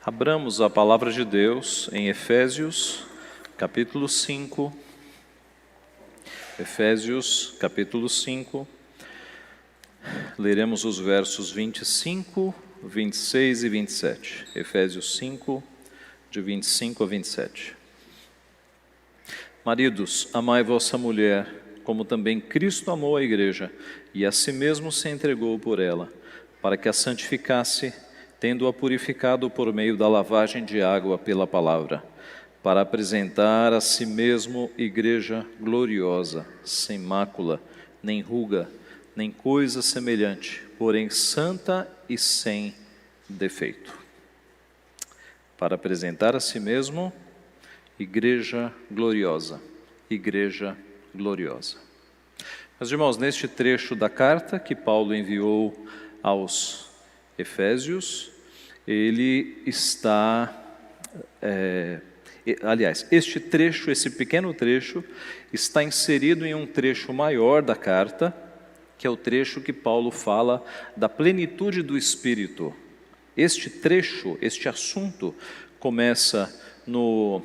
Abramos a palavra de Deus em Efésios, capítulo 5. Efésios, capítulo 5. Leremos os versos 25, 26 e 27. Efésios 5, de 25 a 27. Maridos, amai vossa mulher, como também Cristo amou a igreja, e a si mesmo se entregou por ela, para que a santificasse, tendo-a purificado por meio da lavagem de água pela palavra, para apresentar a si mesmo igreja gloriosa, sem mácula, nem ruga, nem coisa semelhante, porém santa e sem defeito. Para apresentar a si mesmo igreja gloriosa, igreja gloriosa. Meus irmãos, neste trecho da carta que Paulo enviou aos Efésios, ele está, este trecho, esse pequeno trecho, está inserido em um trecho maior da carta, que é o trecho que Paulo fala da plenitude do Espírito. Este trecho, este assunto, começa no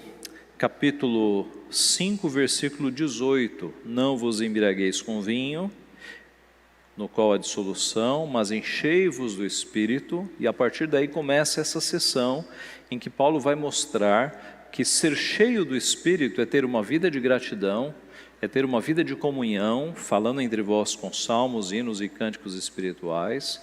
capítulo 5, versículo 18. Não vos embriagueis com vinho, no qual há dissolução, mas enchei-vos do Espírito, e a partir daí começa essa sessão em que Paulo vai mostrar que ser cheio do Espírito é ter uma vida de gratidão, é ter uma vida de comunhão, falando entre vós com salmos, hinos e cânticos espirituais,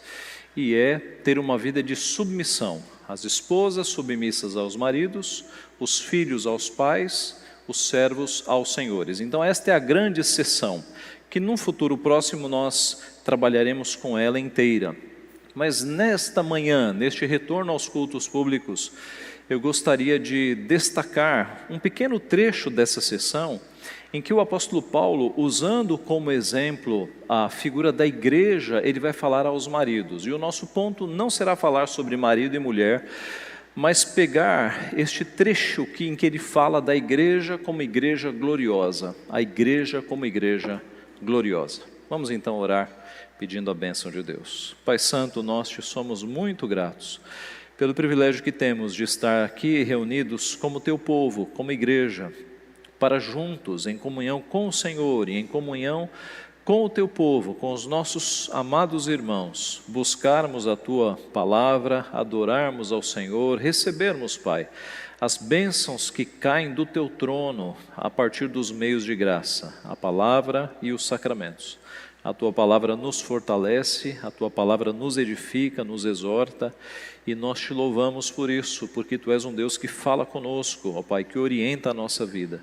e é ter uma vida de submissão, as esposas submissas aos maridos, os filhos aos pais, os servos aos senhores. Então esta é a grande sessão, que num futuro próximo nós trabalharemos com ela inteira. Mas nesta manhã, neste retorno aos cultos públicos, eu gostaria de destacar um pequeno trecho dessa sessão, em que o apóstolo Paulo, usando como exemplo a figura da igreja, ele vai falar aos maridos. E o nosso ponto não será falar sobre marido e mulher, mas pegar este trecho em que ele fala da igreja como igreja gloriosa, a igreja como igreja gloriosa. Vamos então orar pedindo a bênção de Deus. Pai Santo, nós te somos muito gratos pelo privilégio que temos de estar aqui reunidos como teu povo, como igreja, para juntos, em comunhão com o Senhor e em comunhão com o teu povo, com os nossos amados irmãos, buscarmos a tua palavra, adorarmos ao Senhor, recebermos, Pai, as bênçãos que caem do teu trono a partir dos meios de graça, a palavra e os sacramentos. A tua palavra nos fortalece, a tua palavra nos edifica, nos exorta, e nós te louvamos por isso, porque tu és um Deus que fala conosco, ó Pai, que orienta a nossa vida.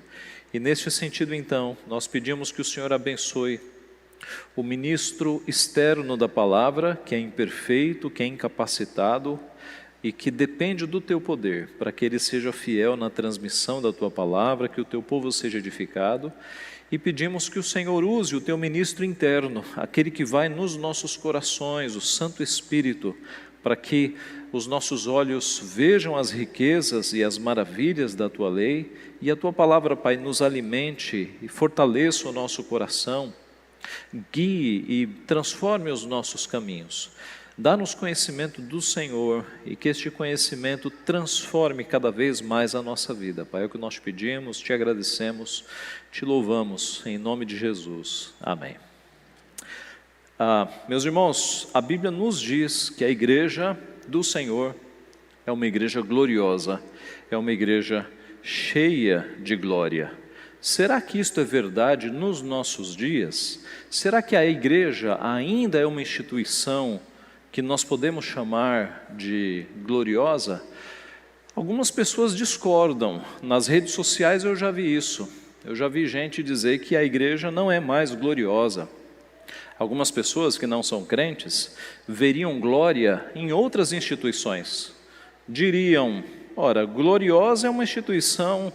E neste sentido, então, nós pedimos que o Senhor abençoe o ministro externo da palavra, que é imperfeito, que é incapacitado e que depende do teu poder, para que ele seja fiel na transmissão da tua palavra, que o teu povo seja edificado. E pedimos que o Senhor use o teu ministro interno, aquele que vai nos nossos corações, o Santo Espírito, para que os nossos olhos vejam as riquezas e as maravilhas da tua lei, e a tua palavra, Pai, nos alimente e fortaleça o nosso coração, guie e transforme os nossos caminhos. Dá-nos conhecimento do Senhor e que este conhecimento transforme cada vez mais a nossa vida. Pai, é o que nós pedimos, te agradecemos, te louvamos, em nome de Jesus. Amém. Meus irmãos, a Bíblia nos diz que a igreja do Senhor é uma igreja gloriosa, é uma igreja cheia de glória. Será que isto é verdade nos nossos dias? Será que a igreja ainda é uma instituição que nós podemos chamar de gloriosa? Algumas pessoas discordam. Nas redes sociais eu já vi isso. Eu já vi gente dizer que a igreja não é mais gloriosa. Algumas pessoas que não são crentes veriam glória em outras instituições. Diriam, ora, gloriosa é uma instituição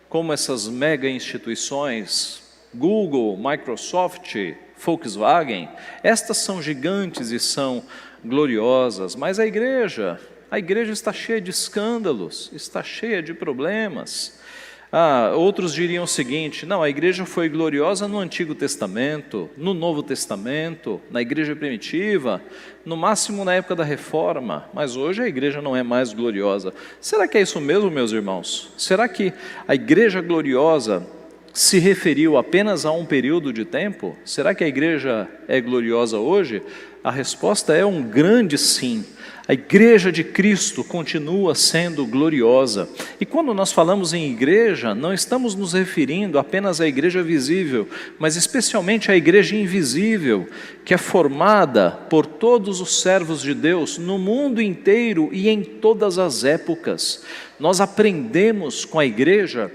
como essas mega instituições, Google, Microsoft, Volkswagen. Estas são gigantes e são gloriosas, mas a igreja está cheia de escândalos, está cheia de problemas. Outros diriam o seguinte: não, a igreja foi gloriosa no Antigo Testamento, no Novo Testamento, na igreja primitiva, no máximo na época da Reforma, mas hoje a igreja não é mais gloriosa. Será que é isso mesmo, meus irmãos? Será que a igreja gloriosa se referiu apenas a um período de tempo? Será que a igreja é gloriosa hoje? A resposta é um grande sim. A igreja de Cristo continua sendo gloriosa. E quando nós falamos em igreja, não estamos nos referindo apenas à igreja visível, mas especialmente à igreja invisível, que é formada por todos os servos de Deus no mundo inteiro e em todas as épocas. Nós aprendemos com a igreja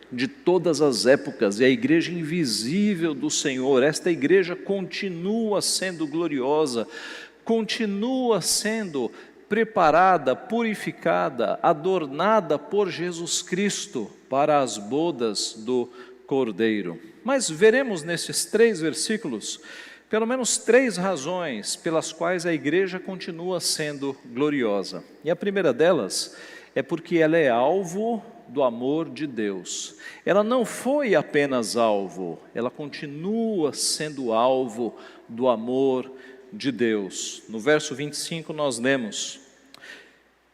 de todas as épocas, e a igreja invisível do Senhor. Esta igreja continua sendo gloriosa, continua sendo preparada, purificada, adornada por Jesus Cristo para as bodas do Cordeiro. Mas veremos nesses 3 versículos pelo menos 3 razões pelas quais a igreja continua sendo gloriosa. E a primeira delas é porque ela é alvo do amor de Deus. Ela não foi apenas alvo, ela continua sendo alvo do amor de Deus. No verso 25 nós lemos: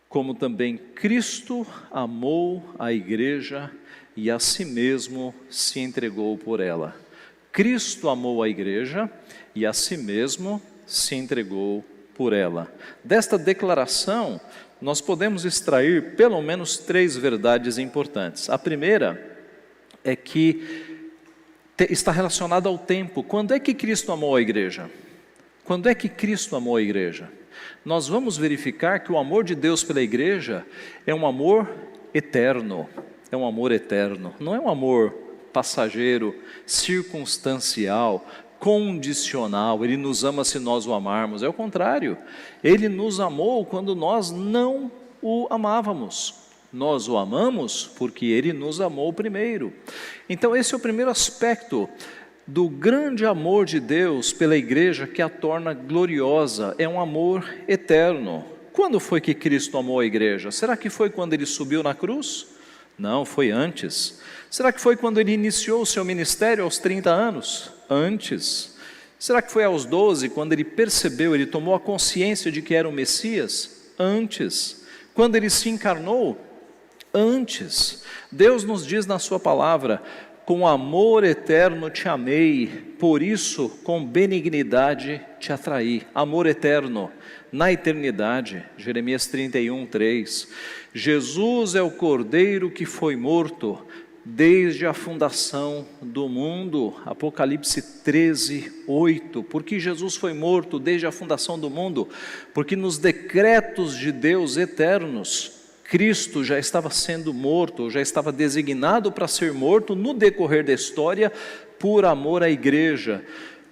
como também Cristo amou a igreja e a si mesmo se entregou por ela. Cristo amou a igreja e a si mesmo se entregou por ela. Desta declaração, nós podemos extrair pelo menos 3 verdades importantes. A primeira é que está relacionada ao tempo. Quando é que Cristo amou a igreja? Quando é que Cristo amou a igreja? Nós vamos verificar que o amor de Deus pela igreja é um amor eterno. É um amor eterno. Não é um amor passageiro, circunstancial, condicional. Ele nos ama se nós o amarmos. É o contrário. Ele nos amou quando nós não o amávamos. Nós o amamos porque Ele nos amou primeiro. Então esse é o primeiro aspecto do grande amor de Deus pela igreja que a torna gloriosa. É um amor eterno. Quando foi que Cristo amou a igreja? Será que foi quando Ele subiu na cruz? Não, foi antes. Será que foi quando Ele iniciou o seu ministério aos 30 anos? Antes. Será que foi aos 12, quando Ele percebeu, Ele tomou a consciência de que era o Messias? Antes. Quando Ele se encarnou? Antes. Deus nos diz na sua palavra: com amor eterno te amei, por isso com benignidade te atraí. Amor eterno, na eternidade. Jeremias 31, 3. Jesus é o Cordeiro que foi morto desde a fundação do mundo. Apocalipse 13, 8. Por que Jesus foi morto desde a fundação do mundo? Porque nos decretos de Deus eternos, Cristo já estava sendo morto, já estava designado para ser morto no decorrer da história, por amor à igreja,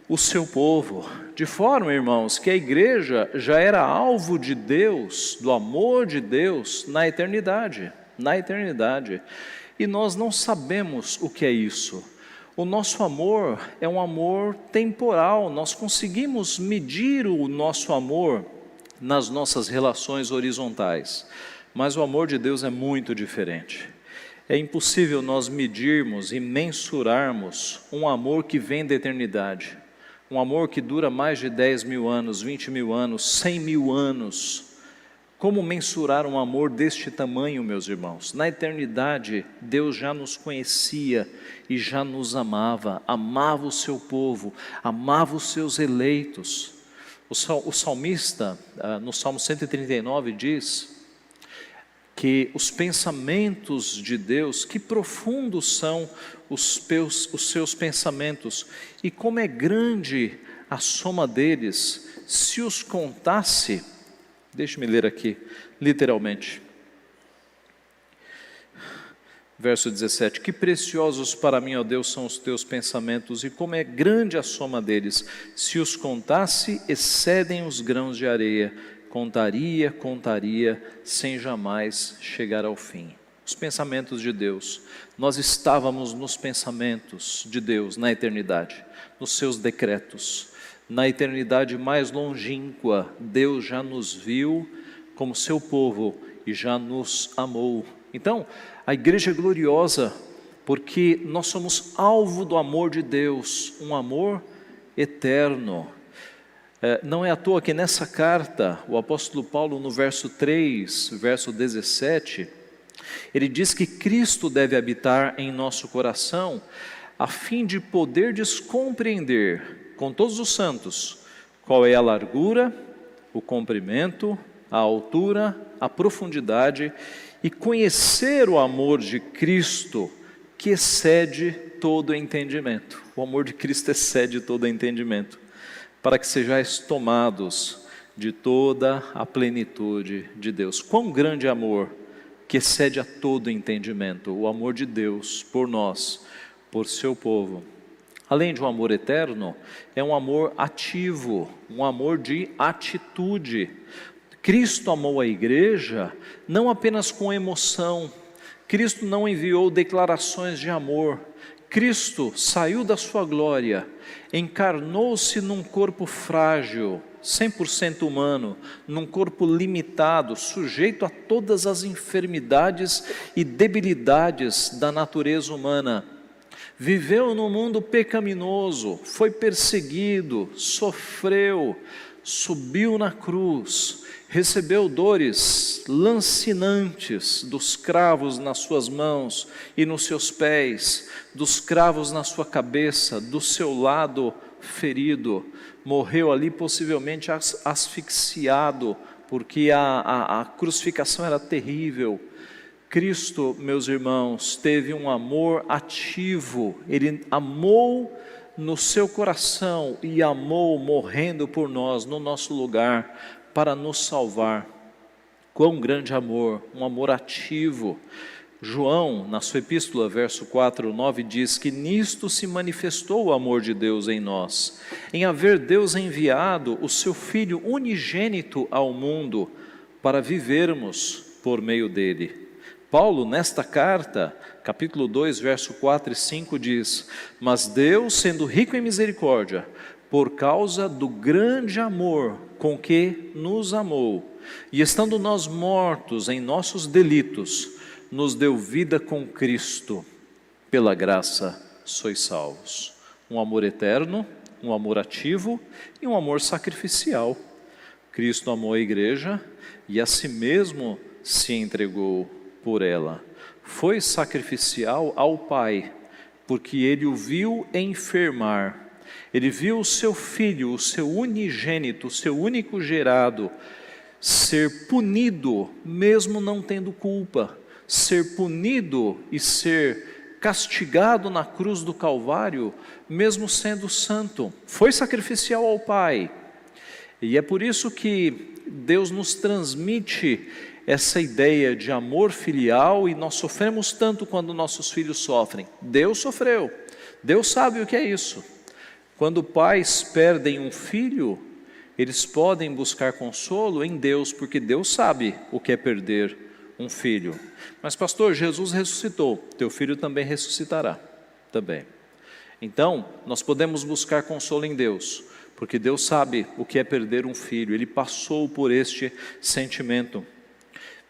o seu povo. De forma, irmãos, que a igreja já era alvo de Deus, do amor de Deus, na eternidade. Na eternidade. E nós não sabemos o que é isso. O nosso amor é um amor temporal. Nós conseguimos medir o nosso amor nas nossas relações horizontais. Mas o amor de Deus é muito diferente. É impossível nós medirmos e mensurarmos um amor que vem da eternidade. Um amor que dura mais de 10 mil anos, 20 mil anos, 100 mil anos. Como mensurar um amor deste tamanho, meus irmãos? Na eternidade, Deus já nos conhecia e já nos amava. Amava o seu povo, amava os seus eleitos. O salmista, no Salmo 139, diz que os pensamentos de Deus, que profundos são os seus pensamentos, e como é grande a soma deles. Se os contasse, deixe-me ler aqui, literalmente. Verso 17: que preciosos para mim, ó Deus, são os teus pensamentos, e como é grande a soma deles. Se os contasse, excedem os grãos de areia. Contaria, sem jamais chegar ao fim. Os pensamentos de Deus. Nós estávamos nos pensamentos de Deus na eternidade, nos seus decretos. Na eternidade mais longínqua, Deus já nos viu como seu povo e já nos amou. Então, a igreja é gloriosa porque nós somos alvo do amor de Deus, um amor eterno. Não é à toa que nessa carta, o apóstolo Paulo, no verso 3, verso 17, ele diz que Cristo deve habitar em nosso coração, a fim de poderdes compreender com todos os santos qual é a largura, o comprimento, a altura, a profundidade, e conhecer o amor de Cristo, que excede todo entendimento. O amor de Cristo excede todo entendimento, para que sejais tomados de toda a plenitude de Deus. Quão grande amor, que excede a todo entendimento, o amor de Deus por nós, por seu povo. Além de um amor eterno, é um amor ativo, um amor de atitude. Cristo amou a igreja não apenas com emoção. Cristo não enviou declarações de amor. Cristo saiu da sua glória, encarnou-se num corpo frágil, 100% humano, num corpo limitado, sujeito a todas as enfermidades e debilidades da natureza humana. Viveu no mundo pecaminoso, foi perseguido, sofreu, subiu na cruz, recebeu dores lancinantes dos cravos nas suas mãos e nos seus pés, dos cravos na sua cabeça, do seu lado ferido. Morreu ali possivelmente asfixiado, porque a crucificação era terrível. Cristo, meus irmãos, teve um amor ativo, Ele amou no seu coração e amou morrendo por nós, no nosso lugar, para nos salvar. Quão grande amor, um amor ativo. João, na sua epístola, verso 4, 9, diz que nisto se manifestou o amor de Deus em nós, em haver Deus enviado o seu Filho unigênito ao mundo, para vivermos por meio dele. Paulo, nesta carta, capítulo 2, verso 4 e 5, diz: mas Deus, sendo rico em misericórdia, por causa do grande amor com que nos amou, e estando nós mortos em nossos delitos, nos deu vida com Cristo, pela graça sois salvos. Um amor eterno, um amor ativo e um amor sacrificial. Cristo amou a igreja e a si mesmo se entregou por ela. Foi sacrificial ao Pai, porque Ele o viu enfermar. Ele viu o seu Filho, o seu unigênito, o seu único gerado, ser punido, mesmo não tendo culpa, ser punido e ser castigado na cruz do Calvário, mesmo sendo santo. Foi sacrificial ao Pai. E é por isso que Deus nos transmite essa ideia de amor filial, e nós sofremos tanto quando nossos filhos sofrem. Deus sofreu, Deus sabe o que é isso. Quando pais perdem um filho, eles podem buscar consolo em Deus, porque Deus sabe o que é perder um filho. Mas pastor, Jesus ressuscitou, teu filho também ressuscitará, também. Então, nós podemos buscar consolo em Deus, porque Deus sabe o que é perder um filho, Ele passou por este sentimento.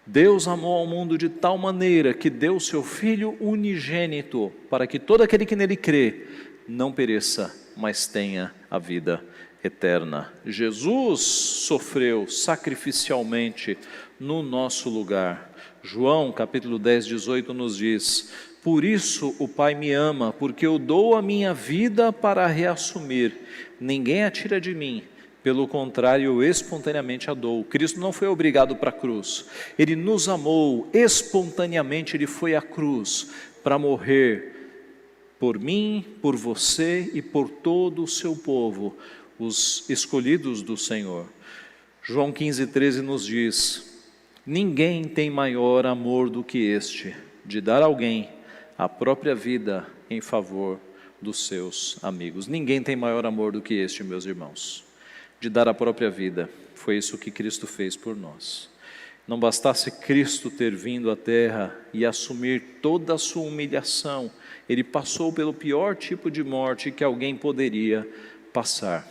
Deus amou ao mundo de tal maneira que deu o seu Filho unigênito, para que todo aquele que nele crê não pereça, mas tenha a vida eterna. Jesus sofreu sacrificialmente no nosso lugar. João capítulo 10, 18 nos diz: por isso o Pai me ama, porque eu dou a minha vida para a reassumir. Ninguém a tira de mim, pelo contrário, eu espontaneamente a dou. Cristo não foi obrigado para a cruz, Ele nos amou espontaneamente, Ele foi à cruz para morrer por mim, por você e por todo o seu povo, os escolhidos do Senhor. João 15, 13 nos diz: ninguém tem maior amor do que este, de dar a alguém a própria vida em favor dos seus amigos. Ninguém tem maior amor do que este, meus irmãos, de dar a própria vida. Foi isso que Cristo fez por nós. Não bastasse Cristo ter vindo à terra e assumir toda a sua humilhação, Ele passou pelo pior tipo de morte que alguém poderia passar.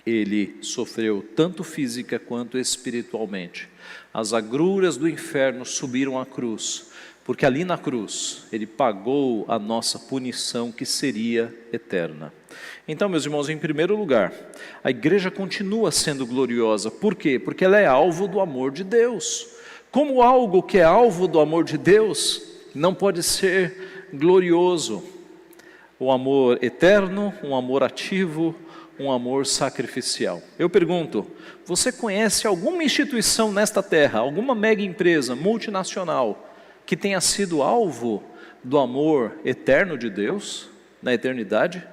Ele sofreu tanto física quanto espiritualmente. As agruras do inferno subiram à cruz, porque ali na cruz Ele pagou a nossa punição que seria eterna. Então, meus irmãos, em primeiro lugar, a igreja continua sendo gloriosa. Por quê? Porque ela é alvo do amor de Deus. Como algo que é alvo do amor de Deus não pode ser glorioso? O amor eterno, um amor ativo, um amor sacrificial. Eu pergunto, você conhece alguma instituição nesta terra, alguma mega empresa multinacional que tenha sido alvo do amor eterno de Deus na eternidade?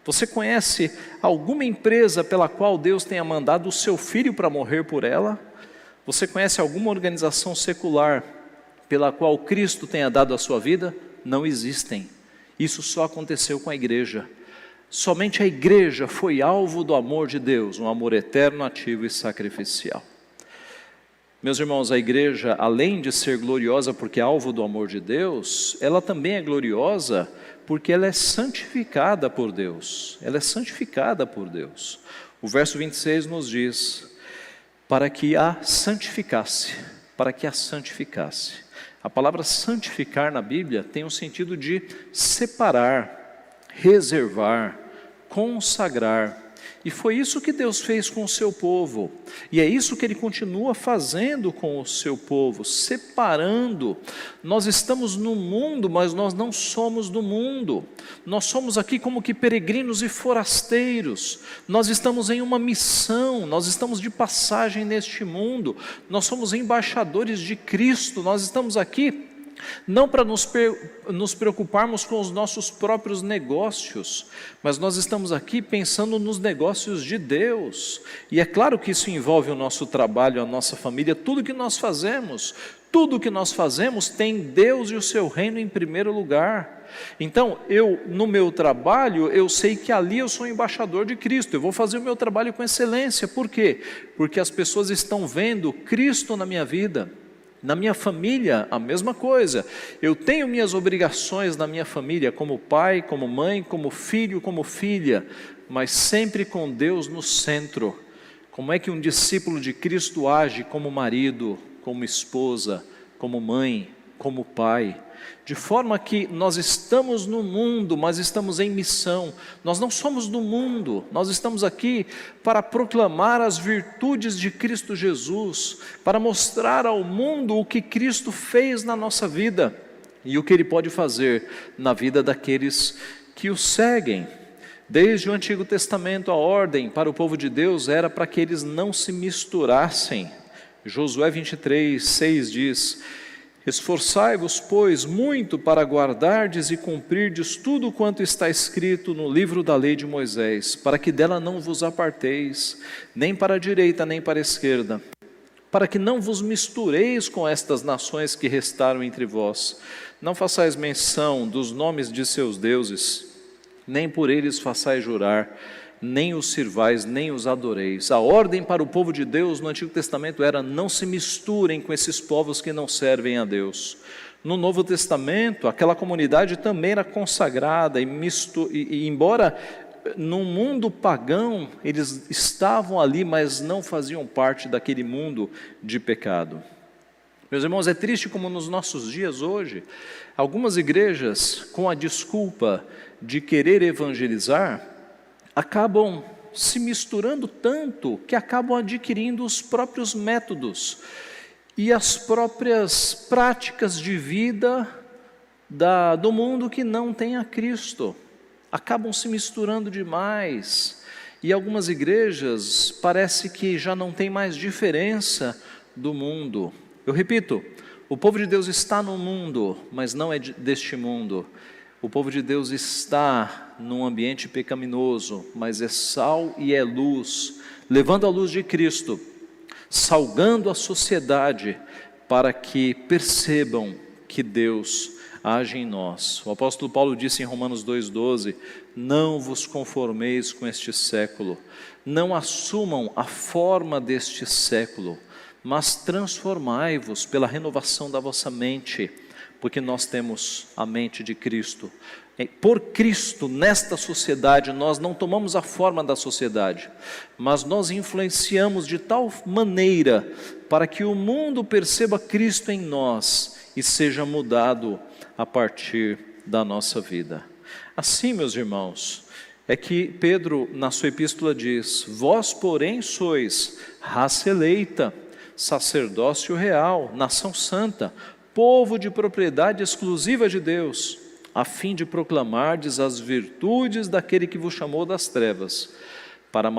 Você conhece alguma empresa pela qual Deus tenha mandado o seu filho para morrer por ela? Você conhece alguma organização secular pela qual Cristo tenha dado a sua vida? Não existem. Isso só aconteceu com a igreja. Somente a igreja foi alvo do amor de Deus, um amor eterno, ativo e sacrificial. Meus irmãos, a igreja, além de ser gloriosa porque é alvo do amor de Deus, ela também é gloriosa porque ela é santificada por Deus. Ela é santificada por Deus. O verso 26 nos diz, para que a santificasse, para que a santificasse. A palavra santificar na Bíblia tem o sentido de separar, reservar, consagrar. E foi isso que Deus fez com o seu povo. E é isso que Ele continua fazendo com o seu povo, separando. Nós estamos no mundo, mas nós não somos do mundo. Nós somos aqui como que peregrinos e forasteiros. Nós estamos em uma missão, nós estamos de passagem neste mundo. Nós somos embaixadores de Cristo, nós estamos aqui não para nos preocuparmos com os nossos próprios negócios, mas nós estamos aqui pensando nos negócios de Deus. E é claro que isso envolve o nosso trabalho, a nossa família, tudo que nós fazemos. Tudo que nós fazemos tem Deus e o seu reino em primeiro lugar. Então, no meu trabalho, eu sei que ali eu sou embaixador de Cristo. Eu vou fazer o meu trabalho com excelência. Por quê? Porque as pessoas estão vendo Cristo na minha vida. Na minha família, a mesma coisa. Eu tenho minhas obrigações na minha família, como pai, como mãe, como filho, como filha, mas sempre com Deus no centro. Como é que um discípulo de Cristo age como marido, como esposa, como mãe, como pai? De forma que nós estamos no mundo, mas estamos em missão. Nós não somos do mundo, nós estamos aqui para proclamar as virtudes de Cristo Jesus, para mostrar ao mundo o que Cristo fez na nossa vida e o que Ele pode fazer na vida daqueles que o seguem. Desde o Antigo Testamento, a ordem para o povo de Deus era para que eles não se misturassem. Josué 23:6 diz: esforçai-vos, pois, muito para guardardes e cumprirdes tudo quanto está escrito no livro da lei de Moisés, para que dela não vos aparteis, nem para a direita, nem para a esquerda, para que não vos mistureis com estas nações que restaram entre vós. Não façais menção dos nomes de seus deuses, nem por eles façais jurar, nem os sirvais, nem os adoreis. A ordem para o povo de Deus no Antigo Testamento era: não se misturem com esses povos que não servem a Deus. No Novo Testamento, aquela comunidade também era consagrada, e embora no mundo pagão, eles estavam ali, mas não faziam parte daquele mundo de pecado. Meus irmãos, é triste como nos nossos dias hoje, algumas igrejas, com a desculpa de querer evangelizar, acabam se misturando tanto que acabam adquirindo os próprios métodos e as próprias práticas de vida do mundo que não tem a Cristo. Acabam se misturando demais. E algumas igrejas parece que já não tem mais diferença do mundo. Eu repito, o povo de Deus está no mundo, mas não é deste mundo. O povo de Deus está num ambiente pecaminoso, mas é sal e é luz, levando a luz de Cristo, salgando a sociedade para que percebam que Deus age em nós. O apóstolo Paulo disse em Romanos 2,12: não vos conformeis com este século, não assumam a forma deste século, mas transformai-vos pela renovação da vossa mente, porque nós temos a mente de Cristo. Por Cristo, nesta sociedade, nós não tomamos a forma da sociedade, mas nós influenciamos de tal maneira para que o mundo perceba Cristo em nós e seja mudado a partir da nossa vida. Assim, meus irmãos, é que Pedro, na sua epístola, diz: vós, porém, sois raça eleita, sacerdócio real, nação santa, povo de propriedade exclusiva de Deus, a fim de proclamardes as virtudes daquele que vos chamou das trevas para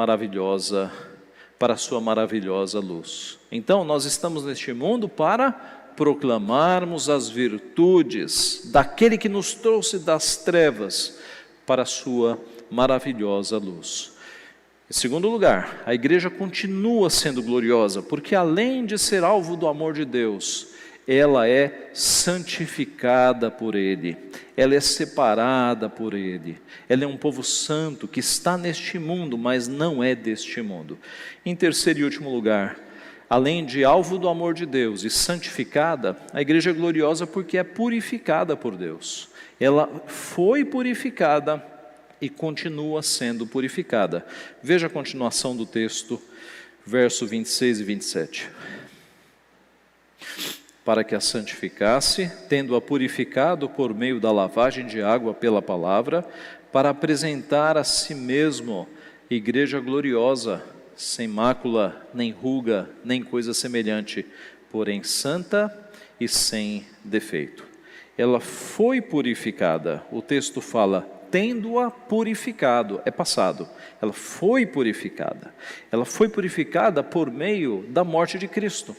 a sua maravilhosa luz. Então, nós estamos neste mundo para proclamarmos as virtudes daquele que nos trouxe das trevas para a sua maravilhosa luz. Em segundo lugar, a igreja continua sendo gloriosa, porque além de ser alvo do amor de Deus, ela é santificada por Ele, ela é separada por Ele, ela é um povo santo que está neste mundo, mas não é deste mundo. Em terceiro e último lugar, além de alvo do amor de Deus e santificada, a igreja é gloriosa porque é purificada por Deus. Ela foi purificada e continua sendo purificada. Veja a continuação do texto, verso 26 e 27. Para que a santificasse, tendo-a purificado por meio da lavagem de água pela palavra, para apresentar a si mesmo igreja gloriosa, sem mácula, nem ruga, nem coisa semelhante, porém santa e sem defeito. Ela foi purificada, o texto fala, tendo-a purificado, é passado, ela foi purificada por meio da morte de Cristo.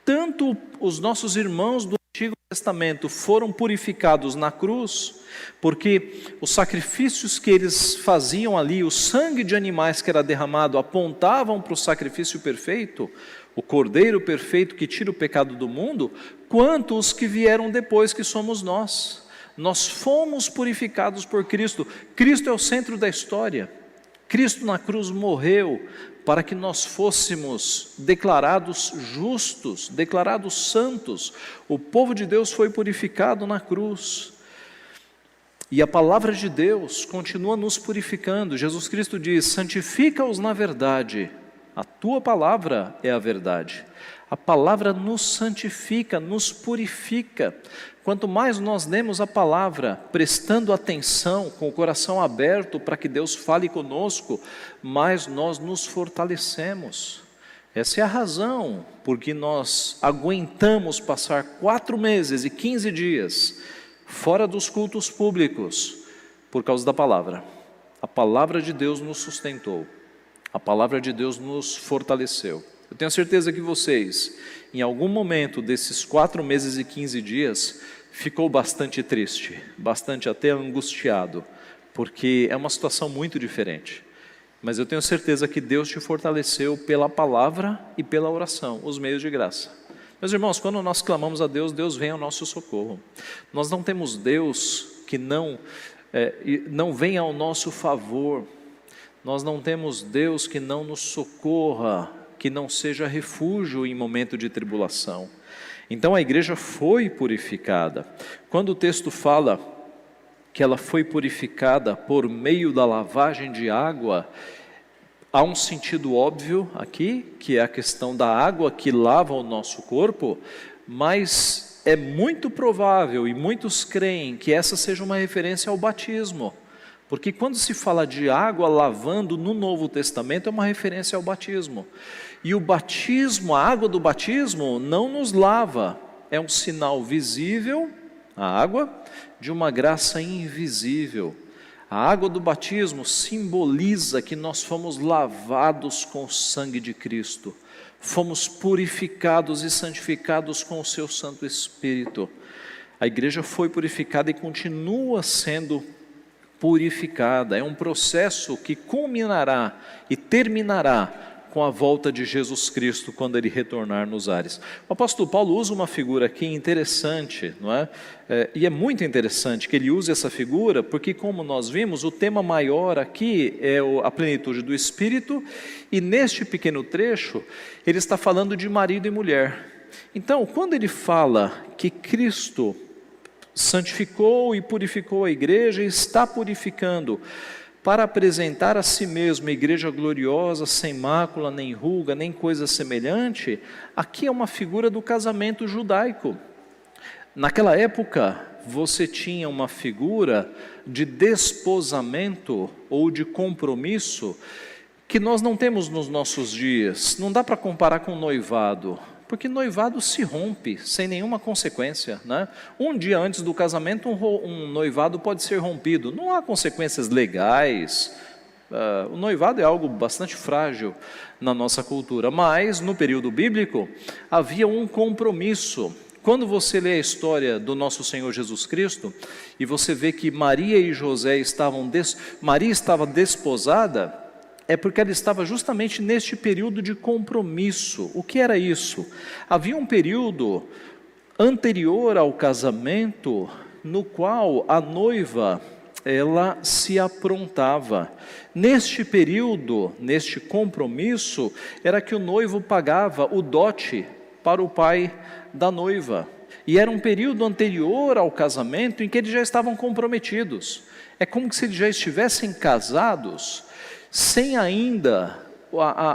Tanto os nossos irmãos do Antigo Testamento foram purificados na cruz, porque os sacrifícios que eles faziam ali, o sangue de animais que era derramado, apontavam para o sacrifício perfeito, o Cordeiro perfeito que tira o pecado do mundo, quanto os que vieram depois, que somos nós. Nós fomos purificados por Cristo. Cristo é o centro da história. Cristo na cruz morreu para que nós fôssemos declarados justos, declarados santos. O povo de Deus foi purificado na cruz. E a palavra de Deus continua nos purificando. Jesus Cristo diz: santifica-os na verdade, a tua palavra é a verdade. A palavra nos santifica, nos purifica. Quanto mais nós lemos a palavra, prestando atenção, com o coração aberto para que Deus fale conosco, mais nós nos fortalecemos. Essa é a razão por que nós aguentamos passar 4 meses e 15 dias fora dos cultos públicos, por causa da palavra. A palavra de Deus nos sustentou, a palavra de Deus nos fortaleceu. Eu tenho certeza que vocês, em algum momento desses 4 meses e 15 dias, ficou bastante triste, bastante até angustiado, porque é uma situação muito diferente. Mas eu tenho certeza que Deus te fortaleceu pela palavra e pela oração, os meios de graça. Meus irmãos, quando nós clamamos a Deus, Deus vem ao nosso socorro. Nós não temos Deus que não venha ao nosso favor. Nós não temos Deus que não nos socorra, que não seja refúgio em momento de tribulação. Então a igreja foi purificada. Quando o texto fala que ela foi purificada por meio da lavagem de água, há um sentido óbvio aqui, que é a questão da água que lava o nosso corpo, mas é muito provável, e muitos creem, que essa seja uma referência ao batismo. Porque quando se fala de água lavando no Novo Testamento, é uma referência ao batismo. E o batismo, a água do batismo, não nos lava. É um sinal visível, a água, de uma graça invisível. A água do batismo simboliza que nós fomos lavados com o sangue de Cristo. Fomos purificados e santificados com o seu Santo Espírito. A igreja foi purificada e continua sendo purificada. É um processo que culminará e terminará com a volta de Jesus Cristo, quando Ele retornar nos ares. O apóstolo Paulo usa uma figura aqui interessante, não é? E é muito interessante que ele use essa figura, porque como nós vimos, o tema maior aqui é a plenitude do Espírito, e neste pequeno trecho, ele está falando de marido e mulher. Então, quando ele fala que Cristo santificou e purificou a igreja, e está purificando, para apresentar a si mesmo a igreja gloriosa, sem mácula, nem ruga, nem coisa semelhante, aqui é uma figura do casamento judaico. Naquela época, você tinha uma figura de desposamento ou de compromisso que nós não temos nos nossos dias. Não dá para comparar com noivado, porque noivado se rompe sem nenhuma consequência, né? Um dia antes do casamento, um noivado pode ser rompido. Não há consequências legais. O noivado é algo bastante frágil na nossa cultura, mas no período bíblico havia um compromisso. Quando você lê a história do nosso Senhor Jesus Cristo e você vê que Maria e José Maria estava desposada, é porque ela estava justamente neste período de compromisso. O que era isso? Havia um período anterior ao casamento no qual a noiva ela se aprontava. Neste período, neste compromisso, era que o noivo pagava o dote para o pai da noiva. E era um período anterior ao casamento em que eles já estavam comprometidos. É como se eles já estivessem casados, sem ainda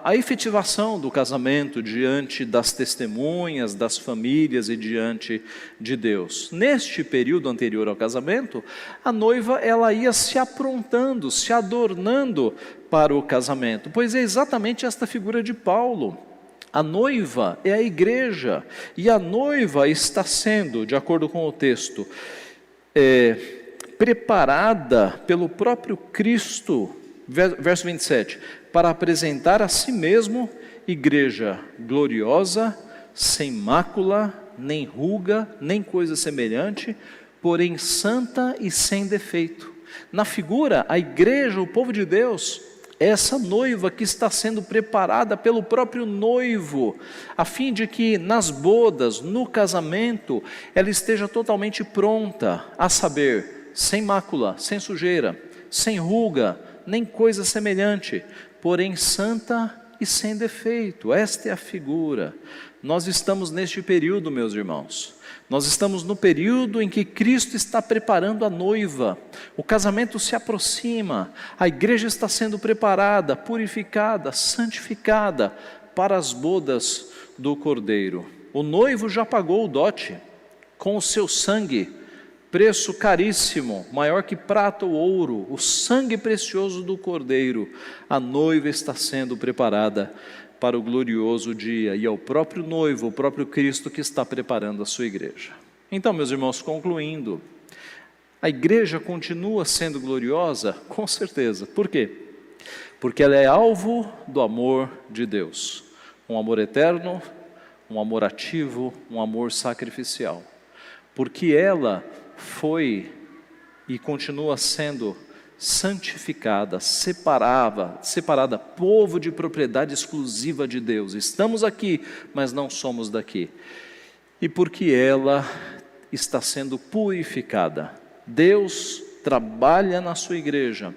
a efetivação do casamento diante das testemunhas, das famílias e diante de Deus. Neste período anterior ao casamento, a noiva ela ia se aprontando, se adornando para o casamento, pois é exatamente esta figura de Paulo. A noiva é a igreja, e a noiva está sendo, de acordo com o texto, preparada pelo próprio Cristo, verso 27, para apresentar a si mesmo igreja gloriosa, sem mácula, nem ruga, nem coisa semelhante, porém santa e sem defeito. Na figura, a igreja, o povo de Deus, é essa noiva que está sendo preparada pelo próprio noivo, a fim de que nas bodas, no casamento, ela esteja totalmente pronta, a saber, sem mácula, sem sujeira, sem ruga, nem coisa semelhante, porém santa e sem defeito. Esta é a figura. Nós estamos neste período, meus irmãos. Nós estamos no período em que Cristo está preparando a noiva. O casamento se aproxima, a igreja está sendo preparada, purificada, santificada para as bodas do Cordeiro. O noivo já pagou o dote com o seu sangue, preço caríssimo, maior que prata ou ouro, o sangue precioso do Cordeiro. A noiva está sendo preparada para o glorioso dia, e é o próprio noivo, o próprio Cristo que está preparando a sua igreja. Então, meus irmãos, concluindo, a igreja continua sendo gloriosa? Com certeza. Por quê? Porque ela é alvo do amor de Deus, um amor eterno, um amor ativo, um amor sacrificial. Porque ela foi e continua sendo santificada, separada, povo de propriedade exclusiva de Deus. Estamos aqui, mas não somos daqui. E porque ela está sendo purificada. Deus trabalha na sua igreja.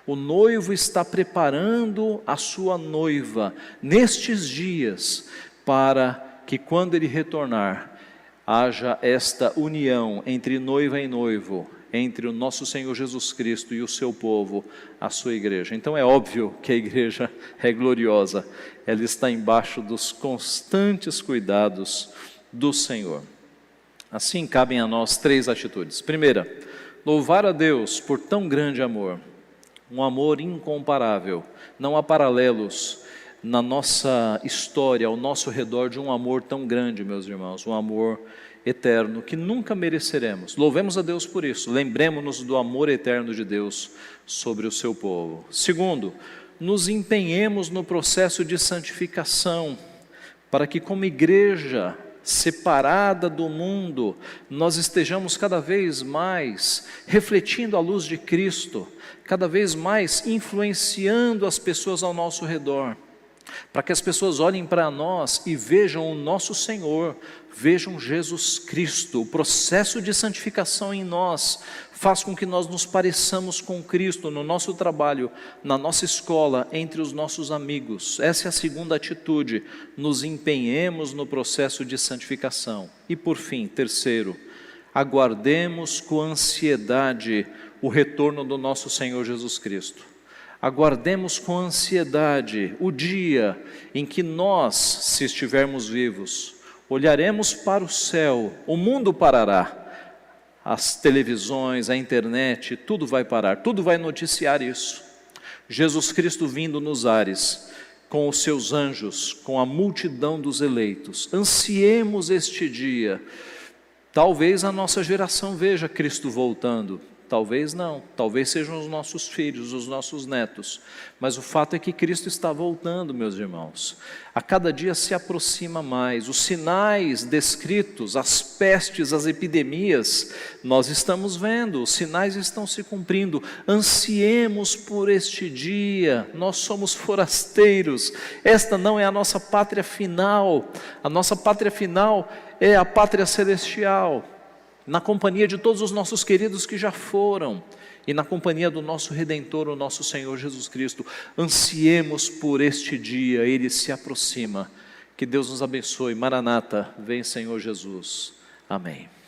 O noivo está preparando a sua noiva nestes dias, para que quando ele retornar, haja esta união entre noiva e noivo, entre o nosso Senhor Jesus Cristo e o seu povo, a sua igreja. Então é óbvio que a igreja é gloriosa, ela está embaixo dos constantes cuidados do Senhor. Assim cabem a nós 3 atitudes. Primeira, louvar a Deus por tão grande amor, um amor incomparável. Não há paralelos na nossa história, ao nosso redor, de um amor tão grande, meus irmãos, um amor eterno que nunca mereceremos. Louvemos a Deus por isso, lembremos-nos do amor eterno de Deus sobre o seu povo. Segundo, nos empenhemos no processo de santificação, para que como igreja separada do mundo, nós estejamos cada vez mais refletindo a luz de Cristo, cada vez mais influenciando as pessoas ao nosso redor, para que as pessoas olhem para nós e vejam o nosso Senhor, vejam Jesus Cristo. O processo de santificação em nós faz com que nós nos pareçamos com Cristo no nosso trabalho, na nossa escola, entre os nossos amigos. Essa é a segunda atitude, nos empenhemos no processo de santificação. E por fim, terceiro, aguardemos com ansiedade o retorno do nosso Senhor Jesus Cristo. Aguardemos com ansiedade o dia em que nós, se estivermos vivos, olharemos para o céu, o mundo parará. As televisões, a internet, tudo vai parar, tudo vai noticiar isso. Jesus Cristo vindo nos ares, com os seus anjos, com a multidão dos eleitos. Ansiemos este dia. Talvez a nossa geração veja Cristo voltando, talvez não, talvez sejam os nossos filhos, os nossos netos, mas o fato é que Cristo está voltando, meus irmãos. A cada dia se aproxima mais, os sinais descritos, as pestes, as epidemias, nós estamos vendo, os sinais estão se cumprindo. Ansiemos por este dia, nós somos forasteiros, esta não é a nossa pátria final, a nossa pátria final é a pátria celestial, na companhia de todos os nossos queridos que já foram, e na companhia do nosso Redentor, o nosso Senhor Jesus Cristo. Ansiemos por este dia, Ele se aproxima. Que Deus nos abençoe. Maranata, vem Senhor Jesus. Amém.